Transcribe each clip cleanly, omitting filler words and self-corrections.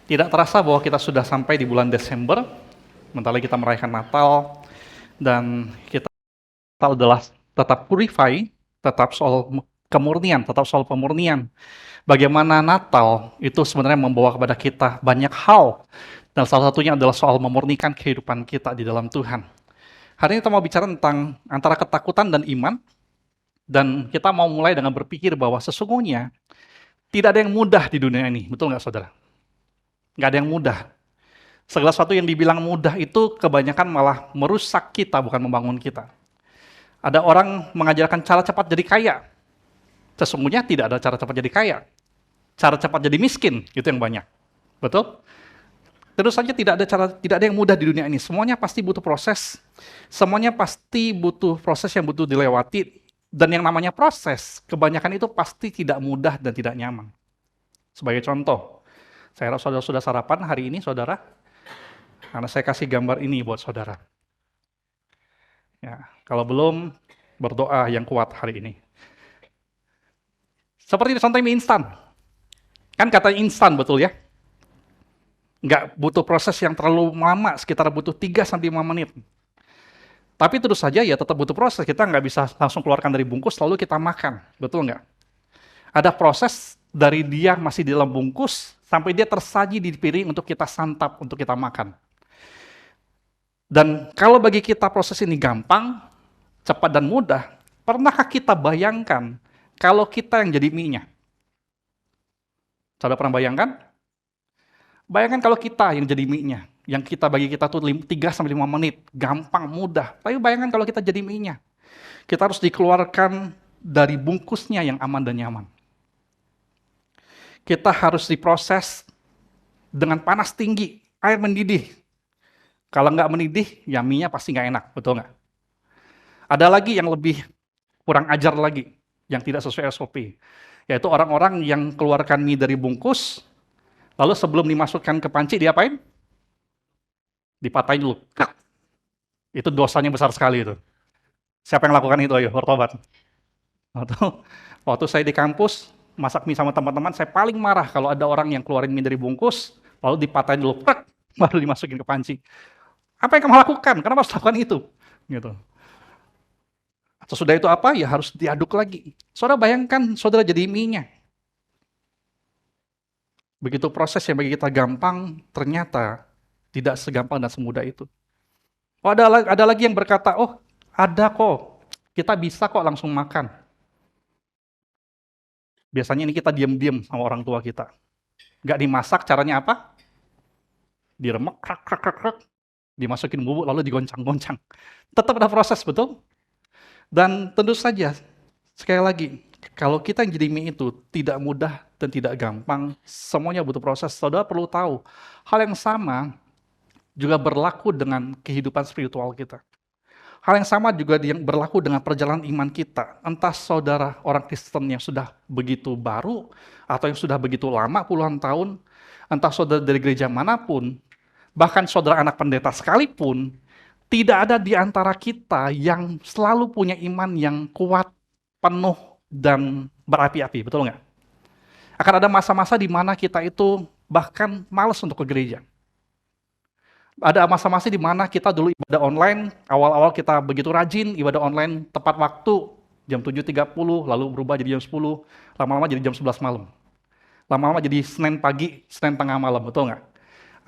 Tidak terasa bahwa kita sudah sampai di bulan Desember, sementara kita merayakan Natal, dan kita adalah tetap purify, tetap soal kemurnian, tetap soal pemurnian. Bagaimana Natal itu sebenarnya membawa kepada kita banyak hal, dan salah satunya adalah soal memurnikan kehidupan kita di dalam Tuhan. Hari ini kita mau bicara tentang antara ketakutan dan iman, dan kita mau mulai dengan berpikir bahwa sesungguhnya tidak ada yang mudah di dunia ini, betul nggak saudara? Nggak ada yang mudah. Segala sesuatu yang dibilang mudah itu kebanyakan malah merusak kita, bukan membangun kita. Ada orang mengajarkan cara cepat jadi kaya. Sesungguhnya tidak ada cara cepat jadi kaya. Cara cepat jadi miskin, itu yang banyak. Betul? Terus saja tidak ada yang mudah di dunia ini. Semuanya pasti butuh proses. Semuanya pasti butuh proses yang butuh dilewati. Dan yang namanya proses, kebanyakan itu pasti tidak mudah dan tidak nyaman. Sebagai contoh, saya harap saudara sudah sarapan hari ini, saudara. Karena saya kasih gambar ini buat saudara. Ya, kalau belum, berdoa yang kuat hari ini. Seperti contoh mie instan. Kan kata instan, betul ya? Nggak butuh proses yang terlalu lama, sekitar butuh 3-5 menit. Tapi terus saja ya tetap butuh proses, kita nggak bisa langsung keluarkan dari bungkus lalu kita makan, betul nggak? Ada proses dari dia masih di dalam bungkus, sampai dia tersaji di piring untuk kita santap, untuk kita makan. Dan kalau bagi kita proses ini gampang, cepat dan mudah, pernahkah kita bayangkan kalau kita yang jadi mie-nya? Saudara pernah bayangkan? Bayangkan kalau kita yang jadi mie-nya, yang bagi kita tuh 3-5 menit, gampang, mudah. Tapi bayangkan kalau kita jadi mie-nya. Kita harus dikeluarkan dari bungkusnya yang aman dan nyaman. Kita harus diproses dengan panas tinggi, air mendidih. Kalau nggak mendidih, ya mie-nya pasti nggak enak, betul nggak? Ada lagi yang lebih kurang ajar lagi, yang tidak sesuai SOP. Yaitu orang-orang yang keluarkan mie dari bungkus, lalu sebelum dimasukkan ke panci, diapain? Dipatahin dulu. Itu dosanya besar sekali itu. Siapa yang lakukan itu? Ayo, bertobat. Waktu saya di kampus, masak mie sama teman-teman, saya paling marah kalau ada orang yang keluarin mie dari bungkus, lalu dipatahin dulu, baru dimasukin ke panci. Apa yang kamu lakukan? Kenapa harus lakukan itu? Gitu. Atau sudah itu apa? Ya harus diaduk lagi. Saudara bayangkan, saudara jadi mie-nya. Begitu proses yang bagi kita gampang, ternyata tidak segampang dan semudah itu. Oh, ada lagi yang berkata, oh ada kok, kita bisa kok langsung makan. Biasanya ini kita diam-diam sama orang tua kita. Nggak dimasak, caranya apa? Diremek, krak, dimasukin bubuk, lalu digoncang-goncang. Tetap ada proses, betul? Dan tentu saja, sekali lagi, kalau kita yang jadi mie itu tidak mudah dan tidak gampang, semuanya butuh proses. Saudara perlu tahu, hal yang sama juga berlaku dengan kehidupan spiritual kita. Hal yang sama juga yang berlaku dengan perjalanan iman kita. Entah saudara orang Kristen yang sudah begitu baru, atau yang sudah begitu lama puluhan tahun, entah saudara dari gereja manapun, bahkan saudara anak pendeta sekalipun, tidak ada di antara kita yang selalu punya iman yang kuat, penuh, dan berapi-api, betul nggak? Akan ada masa-masa di mana kita itu bahkan malas untuk ke gereja. Ada masa-masa di mana kita dulu ibadah online, awal-awal kita begitu rajin, ibadah online tepat waktu, jam 7.30, lalu berubah jadi jam 10, lama-lama jadi jam 11 malam. Lama-lama jadi Senin pagi, Senin tengah malam, betul nggak?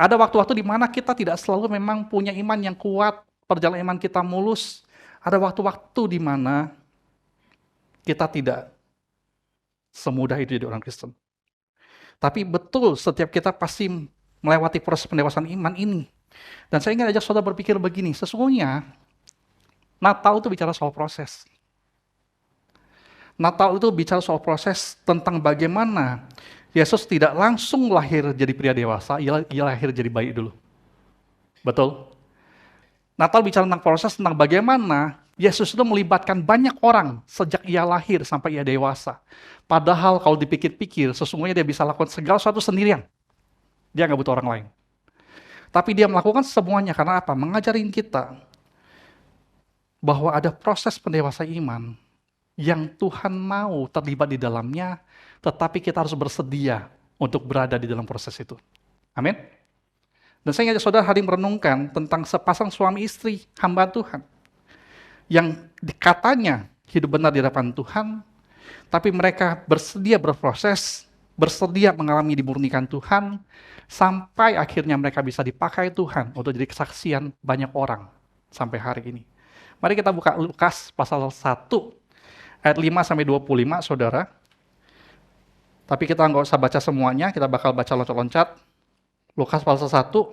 Ada waktu-waktu di mana kita tidak selalu memang punya iman yang kuat, perjalanan iman kita mulus. Ada waktu-waktu di mana kita tidak semudah itu jadi orang Kristen. Tapi betul, setiap kita pasti melewati proses pendewasaan iman ini. Dan saya ingin ajak saudara berpikir begini, sesungguhnya Natal itu bicara soal proses. Natal itu bicara soal proses tentang bagaimana Yesus tidak langsung lahir jadi pria dewasa, ia lahir jadi bayi dulu. Betul? Natal bicara tentang proses, tentang bagaimana Yesus itu melibatkan banyak orang sejak ia lahir sampai ia dewasa. Padahal kalau dipikir-pikir, sesungguhnya dia bisa lakukan segala sesuatu sendirian. Dia nggak butuh orang lain. Tapi dia melakukan semuanya karena apa? Mengajarin kita bahwa ada proses pendewasaan iman yang Tuhan mau terlibat di dalamnya, tetapi kita harus bersedia untuk berada di dalam proses itu. Amin. Dan saya ngajak saudara hari merenungkan tentang sepasang suami istri hamba Tuhan yang katanya hidup benar di hadapan Tuhan, tapi mereka bersedia berproses, bersedia mengalami dimurnikan Tuhan, sampai akhirnya mereka bisa dipakai Tuhan untuk jadi kesaksian banyak orang sampai hari ini. Mari kita buka Lukas pasal 1 ayat 5 sampai 25, saudara. Tapi kita nggak usah baca semuanya, kita bakal baca loncat-loncat. Lukas pasal 1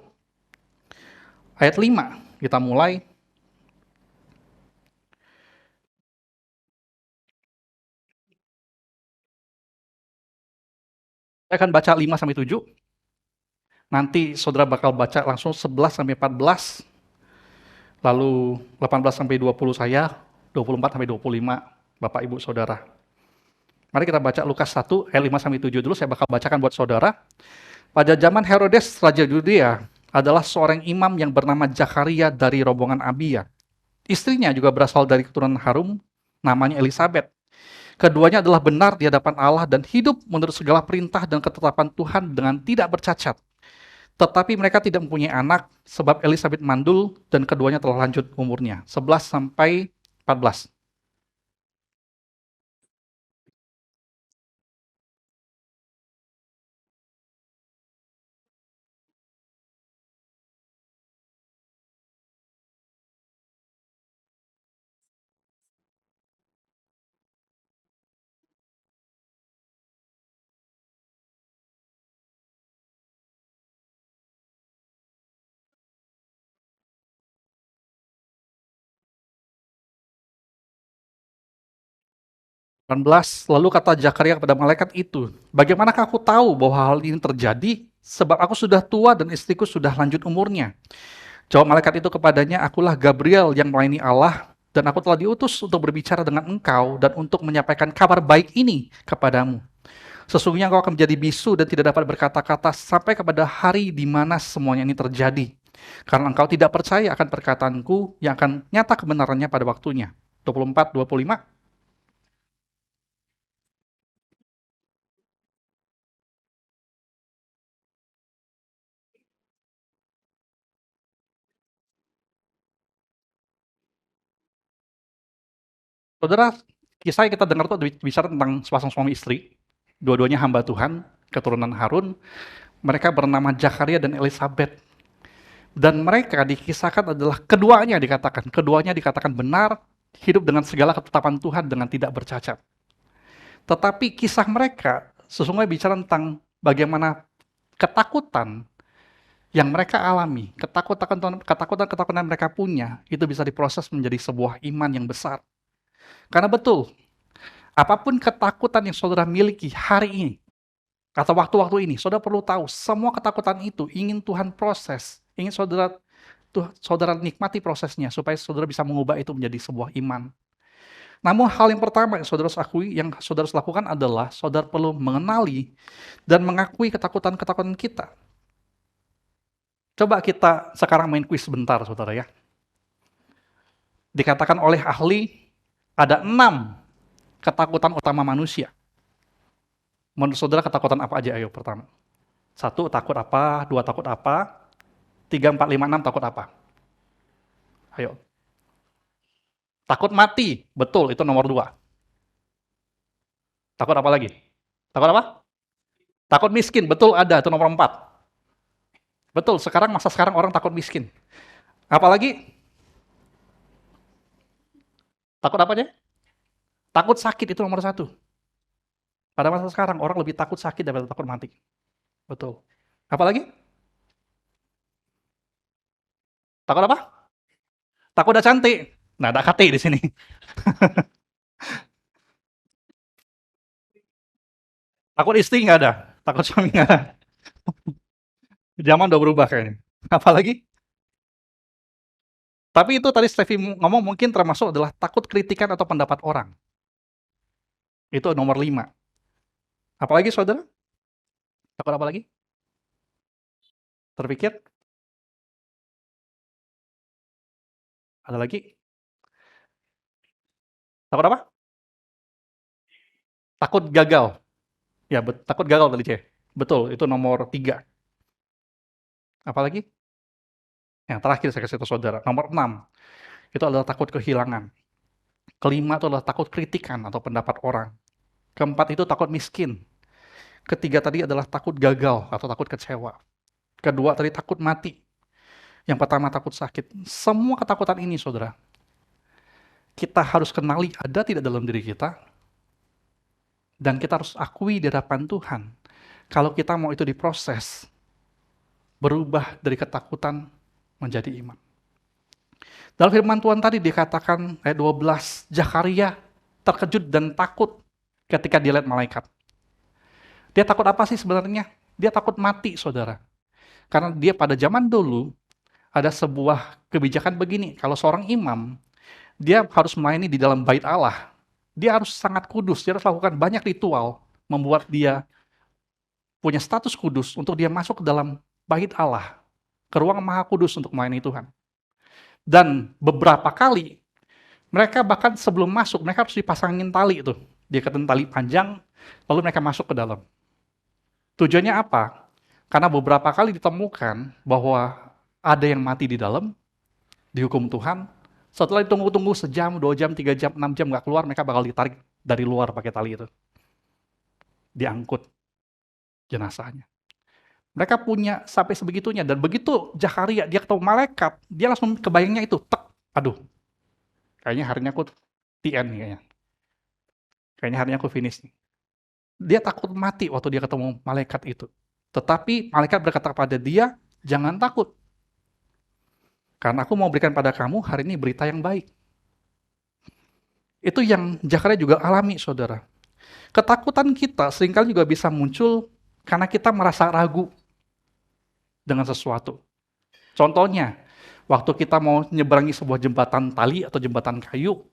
ayat 5, kita mulai. Saya akan baca 5 sampai 7. Nanti saudara bakal baca langsung 11 sampai 14. Lalu 18 sampai 20 saya, 24 sampai 25 Bapak Ibu Saudara. Mari kita baca Lukas 1 ayat 5 sampai 7 dulu, saya bakal bacakan buat saudara. Pada zaman Herodes Raja Yudea adalah seorang imam yang bernama Zakaria dari rombongan Abia. Istrinya juga berasal dari keturunan Harum, namanya Elisabeth. Keduanya adalah benar di hadapan Allah dan hidup menurut segala perintah dan ketetapan Tuhan dengan tidak bercacat. Tetapi mereka tidak mempunyai anak sebab Elisabeth mandul dan keduanya telah lanjut umurnya. 11 sampai 14. 18, lalu kata Zakaria kepada malaikat itu, bagaimanakah aku tahu bahwa hal ini terjadi? Sebab aku sudah tua dan istriku sudah lanjut umurnya. Jawab malaikat itu kepadanya, akulah Gabriel yang melayani Allah, dan aku telah diutus untuk berbicara dengan engkau dan untuk menyampaikan kabar baik ini kepadamu. Sesungguhnya engkau akan menjadi bisu dan tidak dapat berkata-kata sampai kepada hari di mana semuanya ini terjadi. Karena engkau tidak percaya akan perkataanku yang akan nyata kebenarannya pada waktunya. 24, 25. Saudara, kisah yang kita dengar tuh bicara tentang sepasang suami istri. Dua-duanya hamba Tuhan, keturunan Harun. Mereka bernama Zakaria dan Elisabeth. Dan mereka dikisahkan adalah keduanya dikatakan benar, hidup dengan segala ketetapan Tuhan dengan tidak bercacat. Tetapi kisah mereka sesungguhnya bicara tentang bagaimana ketakutan yang mereka alami, ketakutan yang mereka punya, itu bisa diproses menjadi sebuah iman yang besar. Karena betul, apapun ketakutan yang saudara miliki hari ini, atau waktu-waktu ini, saudara perlu tahu, semua ketakutan itu ingin Tuhan proses, ingin saudara nikmati prosesnya, supaya saudara bisa mengubah itu menjadi sebuah iman. Namun hal yang pertama yang saudara lakukan adalah, saudara perlu mengenali dan mengakui ketakutan-ketakutan kita. Coba kita sekarang main kuis sebentar, saudara ya. Dikatakan oleh ahli, ada 6 ketakutan utama manusia. Menurut saudara ketakutan apa aja? Ayo pertama. 1, takut apa? 2, takut apa? 3, 4, 5, 6, takut apa? Ayo. Takut mati. Betul, itu nomor 2. Takut apa lagi? Takut apa? Takut miskin. Betul, ada. Itu nomor 4. Betul, masa sekarang orang takut miskin. Apalagi? Takut apa aja? Takut sakit, itu nomor 1. Pada masa sekarang, orang lebih takut sakit daripada takut mati. Betul. Apalagi? Takut apa? Takut udah cantik. Nah, ada KT di sini. Takut istri nggak ada. Takut suami nggak ada. Zaman udah berubah kayaknya. Apalagi? Tapi itu tadi Steffi ngomong mungkin termasuk adalah takut kritikan atau pendapat orang. Itu nomor 5. Apalagi saudara? Takut apa lagi? Terpikir? Ada lagi? Takut apa? Takut gagal. Ya, takut gagal tadi, C. Betul, itu nomor 3. Apalagi? Yang terakhir saya kasih tahu saudara, nomor 6, itu adalah takut kehilangan. Kelima itu adalah takut kritikan atau pendapat orang. Keempat itu takut miskin. Ketiga tadi adalah takut gagal atau takut kecewa. Kedua tadi takut mati. Yang pertama takut sakit. Semua ketakutan ini, saudara, kita harus kenali ada tidak dalam diri kita, dan kita harus akui di hadapan Tuhan. Kalau kita mau itu diproses, berubah dari ketakutan menjadi iman. Dalam firman Tuhan tadi dikatakan ayat 12, Zakaria terkejut dan takut ketika dia lihat malaikat. Dia takut apa sih sebenarnya? Dia takut mati, saudara. Karena dia pada zaman dulu ada sebuah kebijakan begini, kalau seorang imam, dia harus melayani di dalam bait Allah. Dia harus sangat kudus, dia harus lakukan banyak ritual, membuat dia punya status kudus untuk dia masuk ke dalam bait Allah, ke ruang maha kudus untuk melayani Tuhan. Dan beberapa kali, mereka bahkan sebelum masuk, mereka harus dipasangin tali itu. Diikatkan tali panjang, lalu mereka masuk ke dalam. Tujuannya apa? Karena beberapa kali ditemukan bahwa ada yang mati di dalam, dihukum Tuhan. Setelah ditunggu-tunggu sejam, 2 jam, 3 jam, 6 jam nggak keluar, mereka bakal ditarik dari luar pakai tali itu. Diangkut jenazahnya. Mereka punya sampai sebegitunya. Dan begitu Zakaria, dia ketemu malaikat, dia langsung kebayangnya itu, tek, aduh, kayaknya hari ini aku TN nih kayaknya. Kayaknya hari ini aku finish nih. Dia takut mati waktu dia ketemu malaikat itu. Tetapi malaikat berkata kepada dia, jangan takut. Karena aku mau berikan pada kamu hari ini berita yang baik. Itu yang Zakaria juga alami, saudara. Ketakutan kita seringkali juga bisa muncul karena kita merasa ragu dengan sesuatu. Contohnya, waktu kita mau nyeberangi sebuah jembatan tali atau jembatan kayu,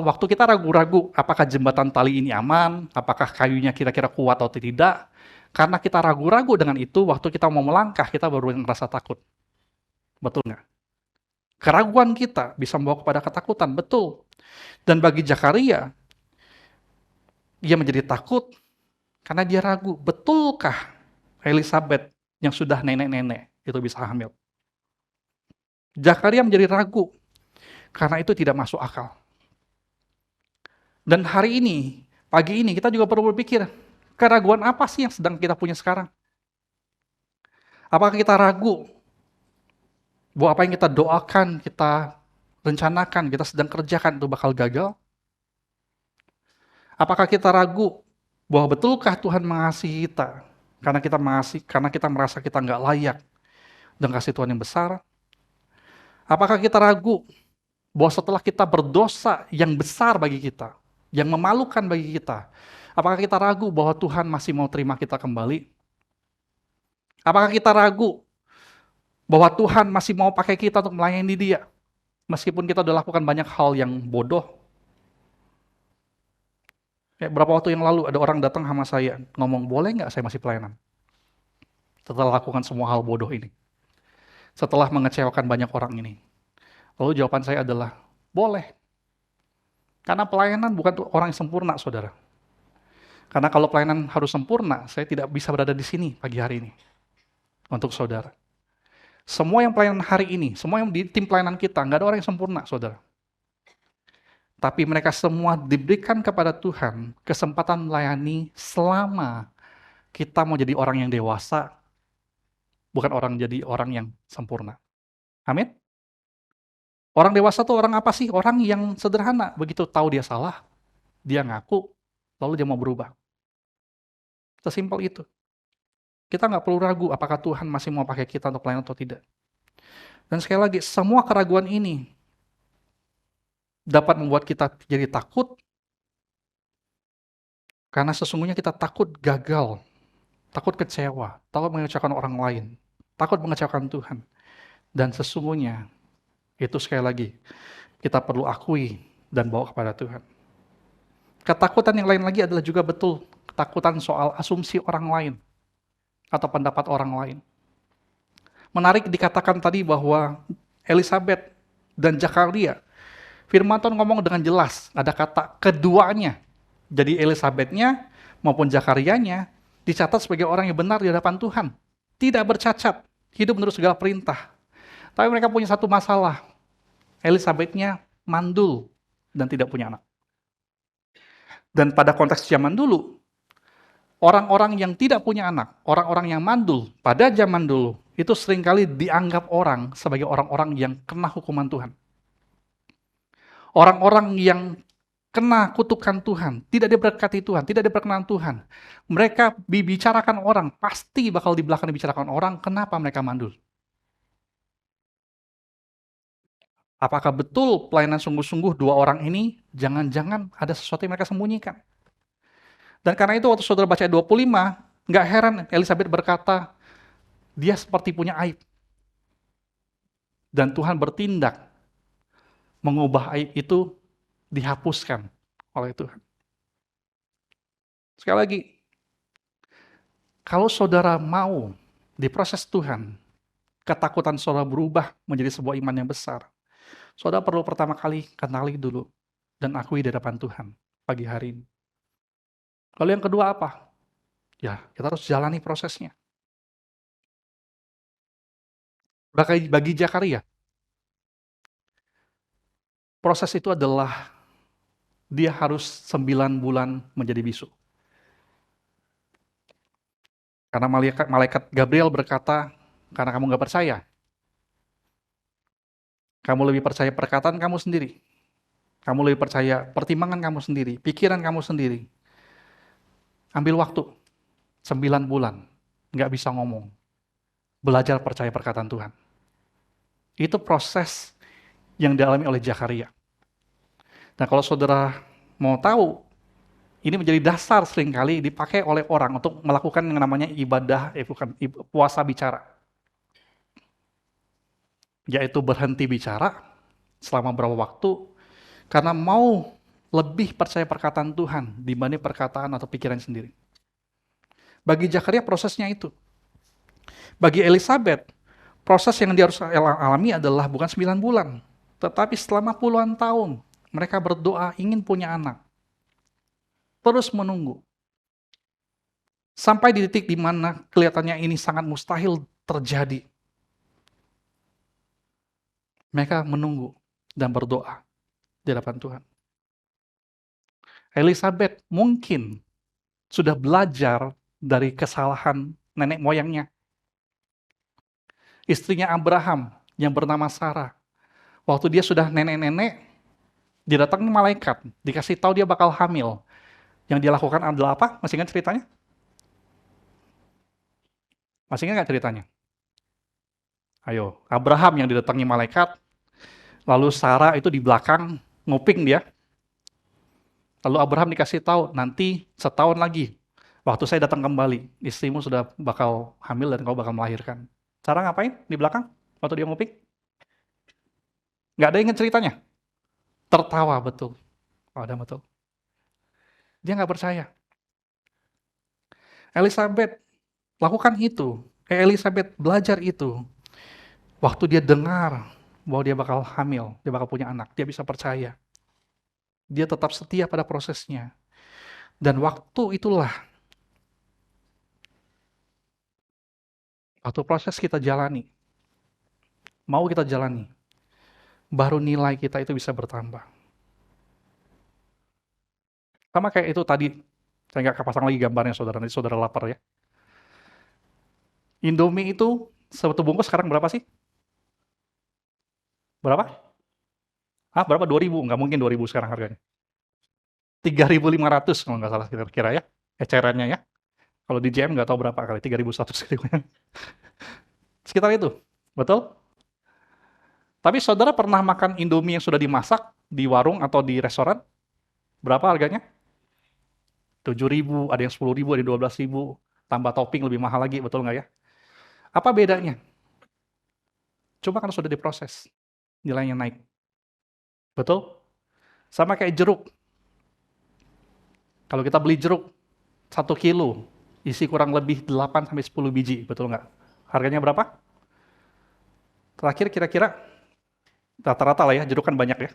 waktu kita ragu-ragu, apakah jembatan tali ini aman, apakah kayunya kira-kira kuat atau tidak. Karena kita ragu-ragu dengan itu, waktu kita mau melangkah, kita baru merasa takut. Betul nggak? Keraguan kita bisa membawa kepada ketakutan, betul. Dan bagi Zakaria, dia menjadi takut karena dia ragu, betulkah Elizabeth yang sudah nenek-nenek itu bisa hamil? Zakaria menjadi ragu karena itu tidak masuk akal. Dan hari ini, pagi ini, kita juga perlu berpikir, keraguan apa sih yang sedang kita punya sekarang? Apakah kita ragu bahwa apa yang kita doakan, kita rencanakan, kita sedang kerjakan itu bakal gagal? Apakah kita ragu bahwa betulkah Tuhan mengasihi kita karena kita merasa kita nggak layak dengan kasih Tuhan yang besar? Apakah kita ragu bahwa setelah kita berdosa yang besar bagi kita, yang memalukan bagi kita, apakah kita ragu bahwa Tuhan masih mau terima kita kembali? Apakah kita ragu bahwa Tuhan masih mau pakai kita untuk melayani Dia, meskipun kita sudah lakukan banyak hal yang bodoh? Beberapa waktu yang lalu ada orang datang sama saya, ngomong, boleh nggak saya masih pelayanan? Setelah lakukan semua hal bodoh ini. Setelah mengecewakan banyak orang ini. Lalu jawaban saya adalah, boleh. Karena pelayanan bukan orang yang sempurna, saudara. Karena kalau pelayanan harus sempurna, saya tidak bisa berada di sini pagi hari ini. Untuk saudara. Semua yang pelayanan hari ini, semua yang di tim pelayanan kita, nggak ada orang yang sempurna, saudara. Tapi mereka semua diberikan kepada Tuhan kesempatan melayani selama kita mau jadi orang yang dewasa, bukan jadi orang yang sempurna. Amin? Orang dewasa tuh orang apa sih? Orang yang sederhana. Begitu tahu dia salah, dia ngaku, lalu dia mau berubah. Sesimpel itu. Kita nggak perlu ragu apakah Tuhan masih mau pakai kita untuk pelayanan atau tidak. Dan sekali lagi, semua keraguan ini dapat membuat kita jadi takut, karena sesungguhnya kita takut gagal, takut kecewa, takut mengecewakan orang lain, takut mengecewakan Tuhan. Dan sesungguhnya, itu sekali lagi, kita perlu akui dan bawa kepada Tuhan. Ketakutan yang lain lagi adalah juga betul, ketakutan soal asumsi orang lain, atau pendapat orang lain. Menarik dikatakan tadi bahwa Elizabeth dan Zakaria, firman Tuhan ngomong dengan jelas, ada kata keduanya. Jadi Elizabeth-nya maupun Zakarianya dicatat sebagai orang yang benar di hadapan Tuhan. Tidak bercacat. hidup menurut segala perintah. Tapi mereka punya satu masalah. Elizabeth-nya mandul dan tidak punya anak. Dan pada konteks zaman dulu, orang-orang yang tidak punya anak, orang-orang yang mandul pada zaman dulu, itu seringkali dianggap orang sebagai orang-orang yang kena hukuman Tuhan. Orang-orang yang kena kutukan Tuhan, tidak diberkati Tuhan, tidak diperkenan Tuhan. Mereka dibicarakan orang, pasti bakal di belakang dibicarakan orang, kenapa mereka mandul. Apakah betul pelayanan sungguh-sungguh dua orang ini, jangan-jangan ada sesuatu yang mereka sembunyikan. Dan karena itu waktu saudara baca ayat 25, nggak heran Elizabeth berkata, dia seperti punya aib. Dan Tuhan bertindak, mengubah aib itu dihapuskan oleh Tuhan. Sekali lagi, kalau saudara mau diproses Tuhan, ketakutan saudara berubah menjadi sebuah iman yang besar, saudara perlu pertama kali kenali dulu dan akui di hadapan Tuhan pagi hari ini. Lalu yang kedua apa? Ya, kita harus jalani prosesnya. Bagi Zakaria, proses itu adalah dia harus 9 bulan menjadi bisu. Karena malaikat Gabriel berkata, karena kamu nggak percaya, kamu lebih percaya perkataan kamu sendiri, kamu lebih percaya pertimbangan kamu sendiri, pikiran kamu sendiri. Ambil waktu 9 bulan, nggak bisa ngomong, belajar percaya perkataan Tuhan. Itu proses yang dialami oleh Zakaria. Nah, kalau saudara mau tahu, ini menjadi dasar seringkali dipakai oleh orang untuk melakukan yang namanya puasa bicara. Yaitu berhenti bicara selama beberapa waktu, karena mau lebih percaya perkataan Tuhan dibanding perkataan atau pikiran sendiri. Bagi Zakaria prosesnya itu. Bagi Elizabeth, proses yang dia harus alami adalah bukan 9 bulan, tetapi selama puluhan tahun mereka berdoa ingin punya anak. Terus menunggu. Sampai di titik di mana kelihatannya ini sangat mustahil terjadi. Mereka menunggu dan berdoa di hadapan Tuhan. Elizabeth mungkin sudah belajar dari kesalahan nenek moyangnya. Istrinya Abraham yang bernama Sarah. Waktu dia sudah nenek-nenek, didatangi malaikat, dikasih tahu dia bakal hamil. Yang dia lakukan adalah apa? Masih ingat ceritanya? Masih ingat nggak ceritanya? Ayo, Abraham yang didatangi malaikat, lalu Sarah itu di belakang nguping dia. Lalu Abraham dikasih tahu, nanti setahun lagi, waktu saya datang kembali, istrimu sudah bakal hamil dan kau bakal melahirkan. Sarah ngapain di belakang waktu dia nguping? Nggak ada ingat ceritanya? Tertawa betul. Oh, ada betul. Dia nggak percaya. Elizabeth lakukan itu. Elizabeth belajar itu. Waktu dia dengar bahwa dia bakal hamil, dia bakal punya anak, dia bisa percaya. Dia tetap setia pada prosesnya. Dan waktu itulah, waktu proses kita jalani, mau kita jalani, baru nilai kita itu bisa bertambah. Sama kayak itu tadi, saya nggak kepasang lagi gambarnya saudara, nanti saudara lapar ya. Indomie itu satu bungkus sekarang berapa sih? Berapa? Berapa? 2.000? Nggak mungkin 2.000 sekarang harganya. 3.500 kalau nggak salah kira-kira ya, ecerannya ya. Kalau di JM nggak tahu berapa kali, 3.100 gitu. Sekitar itu, betul? Tapi saudara pernah makan Indomie yang sudah dimasak di warung atau di restoran? Berapa harganya? 7.000, ada yang 10.000, ada yang 12.000. Tambah topping lebih mahal lagi, betul nggak ya? Apa bedanya? Coba kan sudah diproses, nilainya naik. Betul? Sama kayak jeruk. Kalau kita beli jeruk 1 kilo, isi kurang lebih 8-10 biji, betul nggak? Harganya berapa? Terakhir kira-kira, rata-rata lah ya, jeruk kan banyak ya.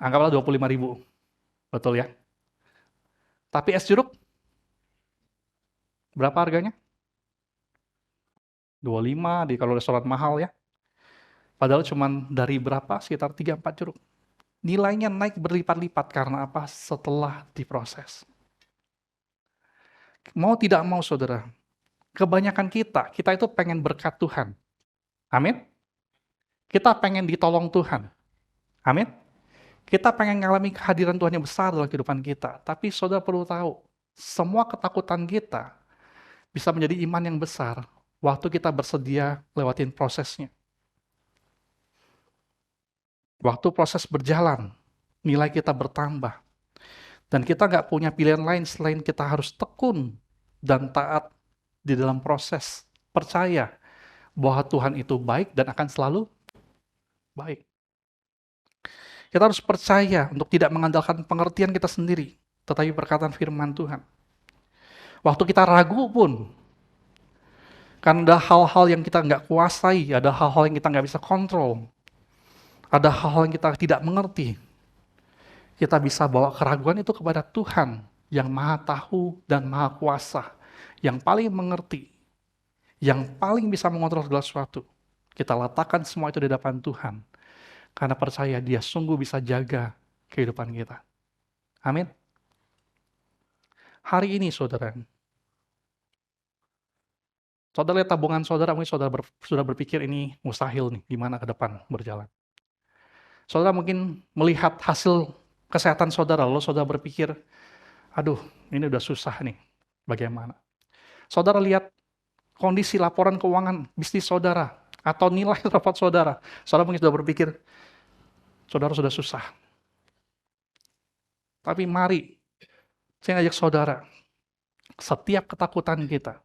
Anggaplah 25.000, betul ya? Tapi es jeruk, berapa harganya? 25 kalau restoran mahal ya. Padahal cuman dari berapa? Sekitar 3-4 jeruk. Nilainya naik berlipat-lipat karena apa? Setelah diproses. Mau tidak mau saudara, kebanyakan kita itu pengen berkat Tuhan. Amin. Kita pengen ditolong Tuhan. Amin. Kita pengen ngalami kehadiran Tuhan yang besar dalam kehidupan kita. Tapi saudara perlu tahu, semua ketakutan kita bisa menjadi iman yang besar waktu kita bersedia lewatin prosesnya. Waktu proses berjalan, nilai kita bertambah. Dan kita nggak punya pilihan lain selain kita harus tekun dan taat di dalam proses. Percaya bahwa Tuhan itu baik dan akan selalu baik. Kita harus percaya untuk tidak mengandalkan pengertian kita sendiri, tetapi perkataan firman Tuhan. Waktu kita ragu pun, kan ada hal-hal yang kita nggak kuasai, ada hal-hal yang kita nggak bisa kontrol, ada hal-hal yang kita tidak mengerti. Kita bisa bawa keraguan itu kepada Tuhan yang maha tahu dan maha kuasa, yang paling mengerti, yang paling bisa mengontrol segala sesuatu. Kita letakkan semua itu di hadapan Tuhan, karena percaya Dia sungguh bisa jaga kehidupan kita. Amin. Hari ini saudara lihat tabungan saudara, mungkin saudara sudah berpikir ini mustahil nih, gimana ke depan berjalan. Saudara mungkin melihat hasil kesehatan saudara, lalu saudara berpikir, aduh ini udah susah nih, bagaimana? Saudara lihat kondisi laporan keuangan bisnis saudara, atau nilai rapot saudara mungkin sudah berpikir, saudara sudah susah. Tapi mari, saya ngajak saudara, setiap ketakutan kita,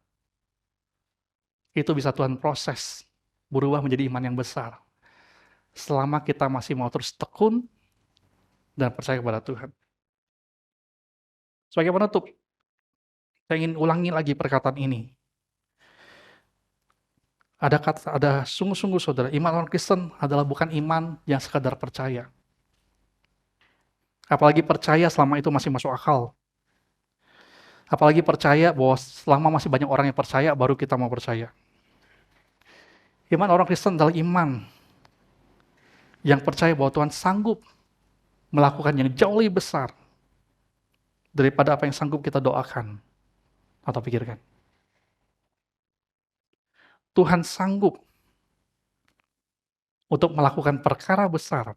itu bisa Tuhan proses, berubah menjadi iman yang besar. Selama kita masih mau terus tekun dan percaya kepada Tuhan. Sebagai penutup, saya ingin ulangi lagi perkataan ini. Ada sungguh-sungguh saudara, iman orang Kristen adalah bukan iman yang sekadar percaya. Apalagi percaya selama itu masih masuk akal. Apalagi percaya bahwa selama masih banyak orang yang percaya, baru kita mau percaya. Iman orang Kristen adalah iman yang percaya bahwa Tuhan sanggup melakukan yang jauh lebih besar daripada apa yang sanggup kita doakan atau pikirkan. Tuhan sanggup untuk melakukan perkara besar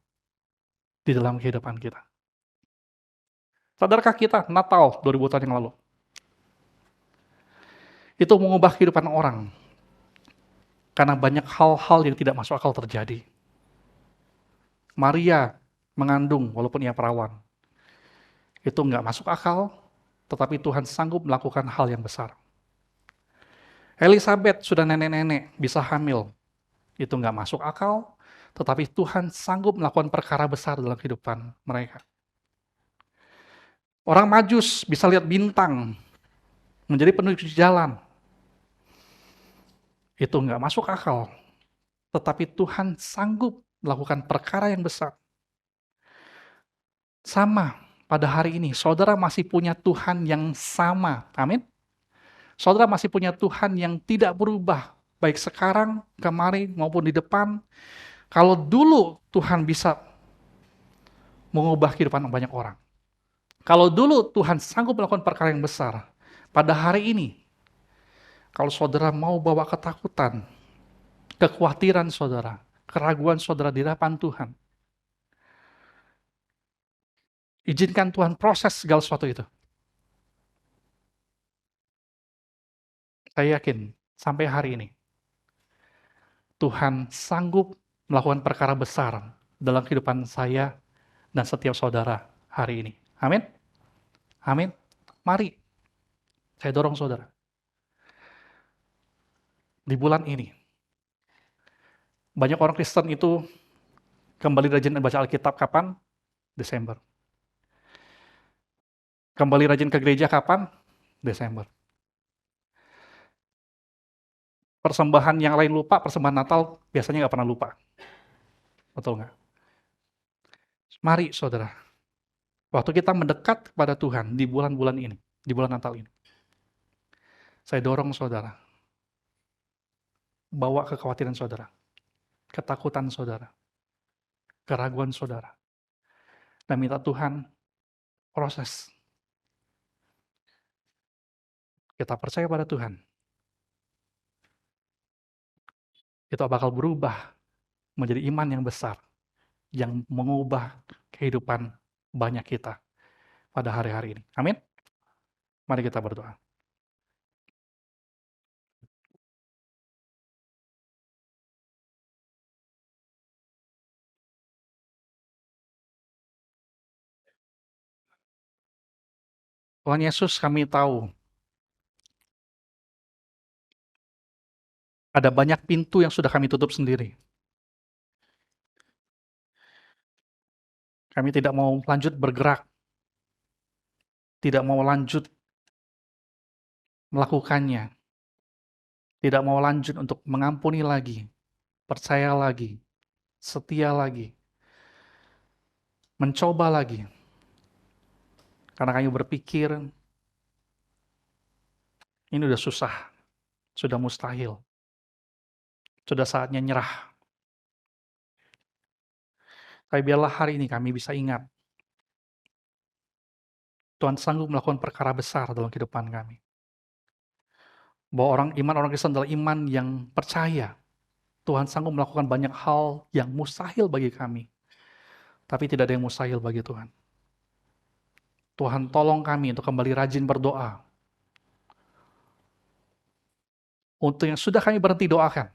di dalam kehidupan kita. Sadarkah kita Natal 2000 tahun yang lalu? Itu mengubah kehidupan orang. Karena banyak hal-hal yang tidak masuk akal terjadi. Maria mengandung walaupun ia perawan. Itu nggak masuk akal, tetapi Tuhan sanggup melakukan hal yang besar. Elizabeth sudah nenek-nenek, bisa hamil. Itu nggak masuk akal, tetapi Tuhan sanggup melakukan perkara besar dalam kehidupan mereka. Orang Majus bisa lihat bintang, menjadi penunjuk jalan. Itu nggak masuk akal, tetapi Tuhan sanggup melakukan perkara yang besar. Sama pada hari ini, saudara masih punya Tuhan yang sama. Amin. Saudara masih punya Tuhan yang tidak berubah, baik sekarang, kemarin, maupun di depan. Kalau dulu Tuhan bisa mengubah kehidupan banyak orang. Kalau dulu Tuhan sanggup melakukan perkara yang besar, pada hari ini, kalau saudara mau bawa ketakutan, kekhawatiran saudara, keraguan saudara di hadapan Tuhan, izinkan Tuhan proses segala sesuatu itu. Saya yakin, sampai hari ini, Tuhan sanggup melakukan perkara besar dalam kehidupan saya dan setiap saudara hari ini. Amin. Amin. Mari, saya dorong saudara. Di bulan ini, banyak orang Kristen itu kembali rajin baca Alkitab kapan? Desember. Kembali rajin ke gereja kapan? Desember. Persembahan yang lain lupa, persembahan Natal biasanya nggak pernah lupa. Betul nggak? Mari saudara, waktu kita mendekat kepada Tuhan di bulan-bulan ini, di bulan Natal ini, saya dorong saudara, bawa kekhawatiran saudara, ketakutan saudara, keraguan saudara. Dan minta Tuhan proses. Kita percaya pada Tuhan. Kita bakal berubah menjadi iman yang besar, yang mengubah kehidupan banyak kita pada hari-hari ini. Amin. Mari kita berdoa. Tuhan Yesus, kami tahu ada banyak pintu yang sudah kami tutup sendiri. Kami tidak mau lanjut bergerak, tidak mau lanjut melakukannya, tidak mau lanjut untuk mengampuni lagi, percaya lagi, setia lagi, mencoba lagi. Karena kami berpikir, ini udah susah, sudah mustahil, sudah saatnya nyerah. Tapi biarlah hari ini kami bisa ingat, Tuhan sanggup melakukan perkara besar dalam kehidupan kami. Bahwa iman orang Kristen adalah iman yang percaya Tuhan sanggup melakukan banyak hal yang mustahil bagi kami. Tapi tidak ada yang mustahil bagi Tuhan. Tuhan tolong kami untuk kembali rajin berdoa. Untuk yang sudah kami berhenti doakan.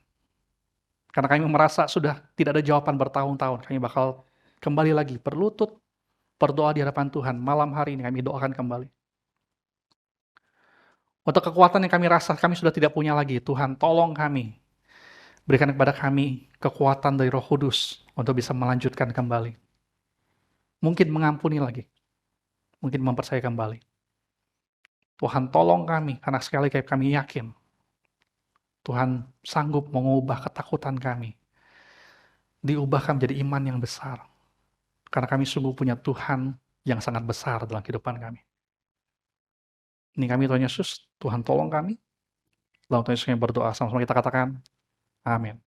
Karena kami merasa sudah tidak ada jawaban bertahun-tahun. Kami bakal kembali lagi berlutut, berdoa di hadapan Tuhan. Malam hari ini kami doakan kembali. Untuk kekuatan yang kami rasa kami sudah tidak punya lagi. Tuhan tolong kami. Berikan kepada kami kekuatan dari Roh Kudus untuk bisa melanjutkan kembali. Mungkin mengampuni lagi. Mungkin mempercayai kembali. Tuhan tolong kami, karena sekali lagi kami yakin Tuhan sanggup mengubah ketakutan kami. Diubahkan menjadi iman yang besar. Karena kami sungguh punya Tuhan yang sangat besar dalam kehidupan kami. Ini kami Tuhan Yesus, Tuhan tolong kami. Lalu Tuhan Yesus yang berdoa, sama-sama kita katakan, amin.